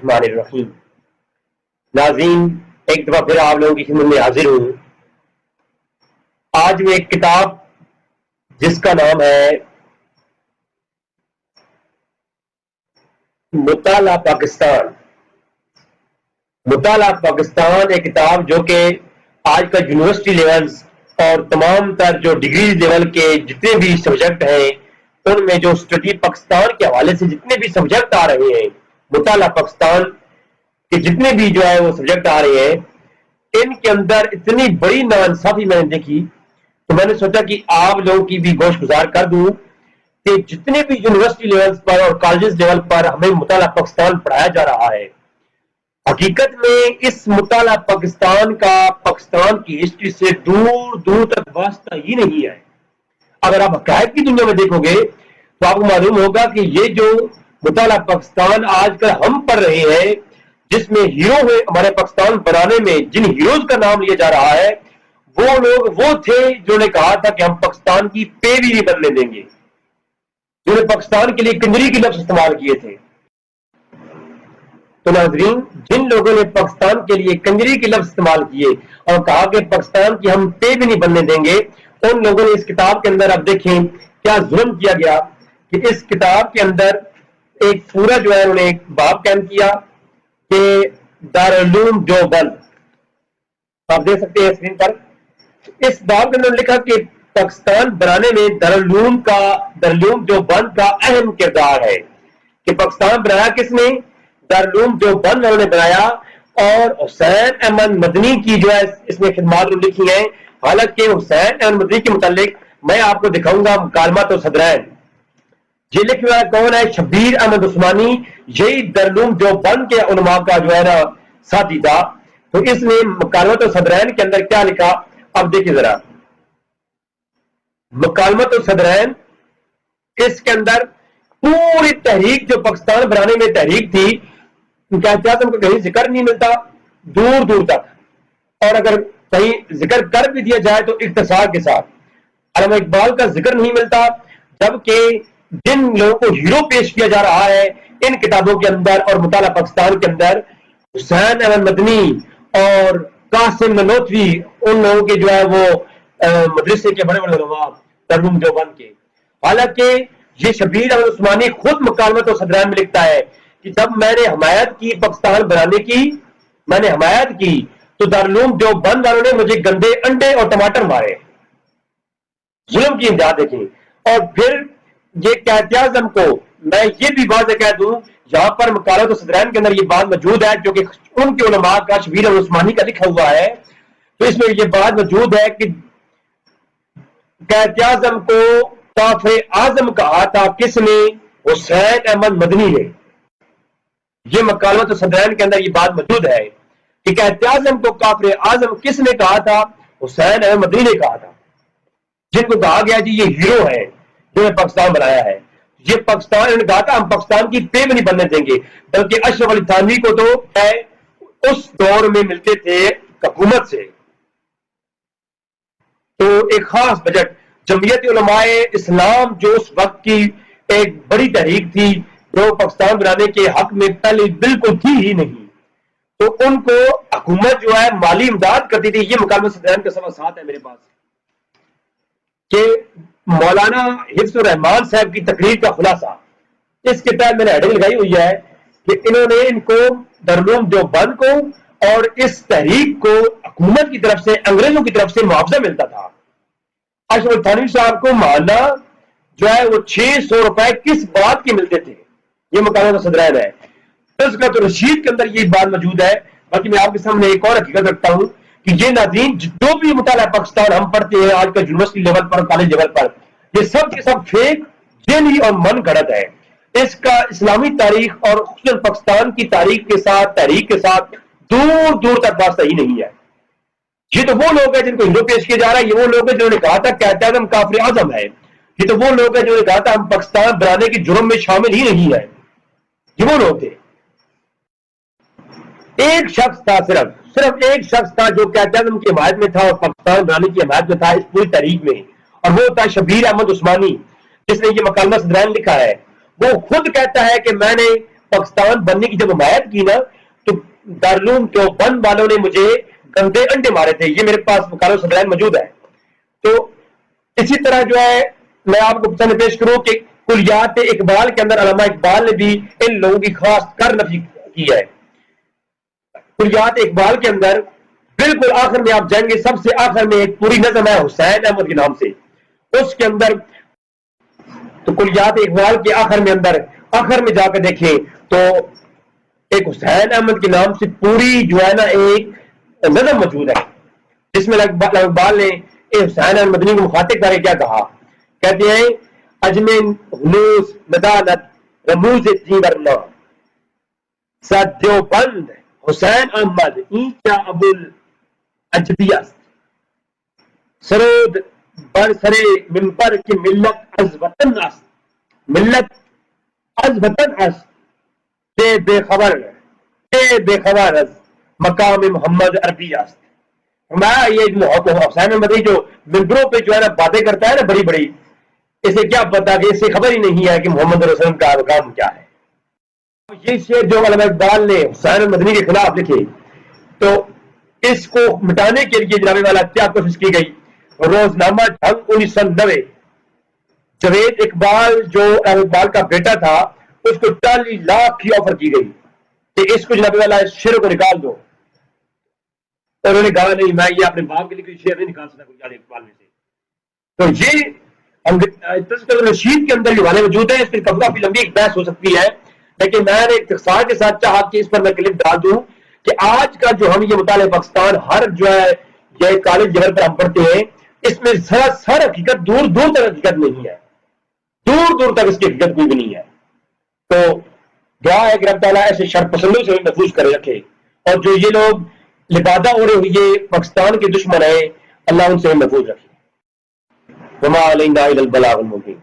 الرحمن الرحیم۔ ناظرین، ایک دفعہ پھر آپ لوگوں کی خدمت میں حاضر ہوں۔ آج میں ایک کتاب جس کا نام ہے مطالعہ پاکستان، مطالعہ پاکستان، ایک کتاب جو کہ آج کا یونیورسٹی لیولز اور تمام تر جو ڈگری لیول کے جتنے بھی سبجیکٹ ہیں ان میں جو اسٹڈی پاکستان کے حوالے سے جتنے بھی سبجیکٹ آ رہے ہیں، مطالعہ پاکستان کے جتنے بھی جو ہے وہ سبجیکٹ آ رہے ہیں، ان کے اندر اتنی بڑی ناانصافی میں نے دیکھی تو میں نے سوچا کہ آپ لوگوں کی بھی گوش گزار کر دوں کہ جتنے بھی یونیورسٹی لیول پر اور کالجز لیول پر ہمیں مطالعہ پاکستان پڑھایا جا رہا ہے، حقیقت میں اس مطالعہ پاکستان کا پاکستان کی ہسٹری سے دور دور تک واسطہ ہی نہیں ہے۔ اگر آپ حقائق کی دنیا میں دیکھو گے تو آپ کو معلوم ہوگا کہ یہ جو مطالعہ پاکستان آج کل ہم پڑھ رہے ہیں، جس میں ہیرو ہوئے ہمارے پاکستان بنانے میں جن ہیروز کا نام لیا جا رہا ہے، وہ لوگ وہ تھے جنہوں نے کہا تھا کہ ہم پاکستان کی پے بھی نہیں بدلنے دیں گے، جنہوں نے پاکستان کے لیے کنجری کی لفظ استعمال کیے تھے۔ تو ناظرین، جن لوگوں نے پاکستان کے لیے کنجری کے لفظ استعمال کیے اور کہا کہ پاکستان کی ہم پے بھی نہیں بننے دیں گے، ان لوگوں نے اس کتاب کے اندر اب دیکھیں کیا ظلم کیا گیا کہ اس کتاب کے اندر ایک پورا جو ہے انہوں نے ایک باب قائم کیا کہ دارالعلوم دیوبند، آپ دیکھ سکتے ہیں اسکرین پر، اس باب کے اندر لکھا کہ پاکستان بنانے میں دارالعلوم دیوبند کا اہم کردار ہے۔ کہ پاکستان بنایا کس نے؟ دارالعلوم دیوبند انہوں نے بنایا، اور حسین احمد مدنی کی جو ہے اس میں خدمات لکھی ہیں۔ حالانکہ حسین احمد مدنی کے متعلق میں آپ کو دکھاؤں گا مکالمات و صدرین، یہ لکھنے والا کون ہے؟ شبیر احمد عثمانی، یہی دارالعلوم دیوبند کے علماء کا جو ہے نا ساتھی تھا۔ تو اس نے مکالمات و صدرین کے اندر کیا لکھا، اب دیکھیں ذرا مکالمات و صدرین، اس کے اندر پوری تحریک جو پاکستان بنانے میں تحریک تھی، ہم کو کہیں ذکر نہیں ملتا دور دور تک، اور اگر کہیں ذکر کر بھی دیا جائے تو اختصار کے ساتھ۔ علامہ اقبال کا ذکر نہیں ملتا، جبکہ جن لوگوں کو ہیرو پیش کیا جا رہا ہے ان کتابوں کے اندر اور مطالعہ پاکستان کے اندر، حسین احمد مدنی اور قاسم ننوتوی، ان لوگوں کے جو ہے وہ مدرسے کے بڑے بڑے علماء دارالعلوم دیوبند کے۔ حالانکہ یہ شبیر احمد عثمانی خود مکالمات و صدرین میں لکھتا ہے کہ جب میں نے حمایت کی پاکستان بنانے کی، میں نے حمایت کی تو دارالعلوم دیوبند والوں نے مجھے گندے انڈے اور ٹماٹر مارے، ظلم کی انتہا دیکھیں۔ اور پھر یہ قائد اعظم کو میں یہ بھی واضح کہہ دوں، یہاں پر مکالمات و صدرین کے اندر یہ بات موجود ہے جو کہ ان کے علماء کا شبیر احمد عثمانی کا لکھا ہوا ہے، تو اس میں یہ بات موجود ہے کہ قائد اعظم کو کافر اعظم کہا تھا کس نے؟ حسین احمد مدنی نے۔ یہ مکالمات و صدرین کے اندر یہ بات موجود ہے کہ قائد اعظم کو کافر اعظم کس نے کہا تھا؟ حسین احمد مدنی نے کہا تھا، جن کو کہا گیا جی یہ ہیرو ہے جنہوں نے پاکستان بنایا ہے، یہ پاکستان، انہوں نے کہا تھا ہم پاکستان کی پے بھی نہیں بننے دیں گے، بلکہ اشرف علی تھانوی کو تو اس دور میں ملتے تھے حکومت سے۔ تو ایک خاص بجٹ جمعیت علماء اسلام جو اس وقت کی ایک بڑی تحریک تھی، جو پاکستان بنانے کے حق میں پہلے بالکل تھی ہی نہیں، تو ان کو حکومت جو ہے مالی امداد کرتی تھی۔ یہ مکالمہ صدرین کا صفحہ 7 ہے میرے پاس، کہ مولانا حفظ الرحمان صاحب کی تقریر کا خلاصہ، اس کے تحت میں نے ہیڈنگ لگائی ہوئی ہے کہ انہوں نے ان کو دارالعلوم دیوبند کو اور اس تحریک کو حکومت کی طرف سے، انگریزوں کی طرف سے معاوضہ ملتا تھا۔ اشرف تھانوی صاحب کو ماہانہ جو ہے وہ 600 روپے کس بات کے ملتے تھے، یہ مکالمہ صدرین ہے۔ تذکرۃ الرشید کے اندر یہ بات موجود ہے۔ باقی میں آپ کے سامنے ایک اور حقیقت رکھتا ہوں کہ یہ ناظرین جو بھی مطالعہ پاکستان ہم پڑھتے ہیں آج کل یونیورسٹی لیول پر، کالج لیول پر، یہ سب کے سب فیک، جعلی اور من گھڑت ہے۔ اس کا اسلامی تاریخ اور خصوصاً پاکستان کی تاریخ کے ساتھ، تحریک کے ساتھ دور دور تک واسطہ ہی نہیں ہے۔ یہ تو وہ لوگ ہیں جن کو ہیرو پیش کیا جا رہا ہے، یہ وہ لوگ ہیں جنہوں نے کہا تھا قائد اعظم کافر اعظم ہے، یہ تو وہ لوگ ہیں جنہوں نے کہا تھا ہم پاکستان بنانے کے جرم میں شامل ہی نہیں ہے، یہ وہ لوگ تھے۔ ایک شخص تھا، صرف ایک شخص تھا جو قائد اعظم کی حمایت میں تھا اور پاکستان بنانے کی حمایت میں تھا اس پوری تحریک میں، اور وہ تھا شبیر احمد عثمانی، جس نے یہ مکالمہ صدرین لکھا ہے۔ وہ خود کہتا ہے کہ میں نے پاکستان بننے کی جب حمایت کی نا تو دارالعلوم دیوبند والوں نے مجھے گندے انڈے مارے تھے. یہ میرے پاس مکالمہ صدرین موجود ہے. تو اسی طرح جو ہے میں آپ کو سامنے پیش کروں کہ کلیات اقبال کے اندر علامہ اقبال نے بھی ان لوگوں کی خاص کر نفی کی ہے. کلیات اقبال کے اندر بالکل آخر میں آپ جائیں گے, سب سے آخر میں ایک پوری نظم ہے حسین احمد کے نام سے, اس کے اندر تو کلیات اقبال کے آخر میں جا کر دیکھیں تو ایک حسین احمد کے نام سے پوری جو ہے نا ایک نظم موجود ہے, جس میں اقبال نے حسین احمد مدنی کو مخاطب کرے کیا کہا. کہتے ہیں اجمن ہنوز ندانت رموز جیورنا سد دیوبند حسین احمد اینچا ابو الاجدی است سرود بر سر منبر کی ملت از وطن است, ملت از وطن است کہ بے خبر از مقام محمد عربی است. ہمارا یہ حسین احمدی جو ممبروں پہ جو ہے نا باتیں کرتا ہے نا بڑی بڑی, اسے کیا پتا کہ اسے خبر ہی نہیں ہے کہ محمد رسول وسلم کا مقام کیا ہے. یہ شعر جو علامہ اقبال نے حسین مدنی کے خلاف لکھے تو اس کو مٹانے کے لیے جناب والا کیا کوشش کی گئی. روزنامہ جنگ 1990 جاوید اقبال جو اقبال کا بیٹا تھا اس کو 40 لاکھ کی آفر کی گئی کہ اس کو جناب والا شعر کو نکال دو, اور انہوں نے کہا نہیں میں یہ اپنے باپ کے لیے کوئی شعر نہیں نکال سکتا جاوید اقبال میں سے. تو یہ تذکرۃ الرشید کے اندر جو حوالے موجود ہیں, اس پر کافی لمبی ایک بحث ہو سکتی ہے, لیکن میں نے اختصار کے ساتھ چاہا کہ اس پر میں کلپ ڈال دوں کہ آج کا جو ہم یہ مطالعہ پاکستان ہر جو ہے یہ کالج لیول پر ہم پڑھتے ہیں, اس میں سر حقیقت دور دور تک حقیقت نہیں ہے, دور دور تک اس کی حقیقت کوئی بھی نہیں ہے. تو دعا ہے کہ رب تعالیٰ ایسے شر پسندوں سے محفوظ کرے رکھے, اور جو یہ لوگ لبادہ اڑے ہوئے پاکستان کے دشمن ہیں اللہ ان سے محفوظ رکھے. وما علینا الا البلاغ المبین.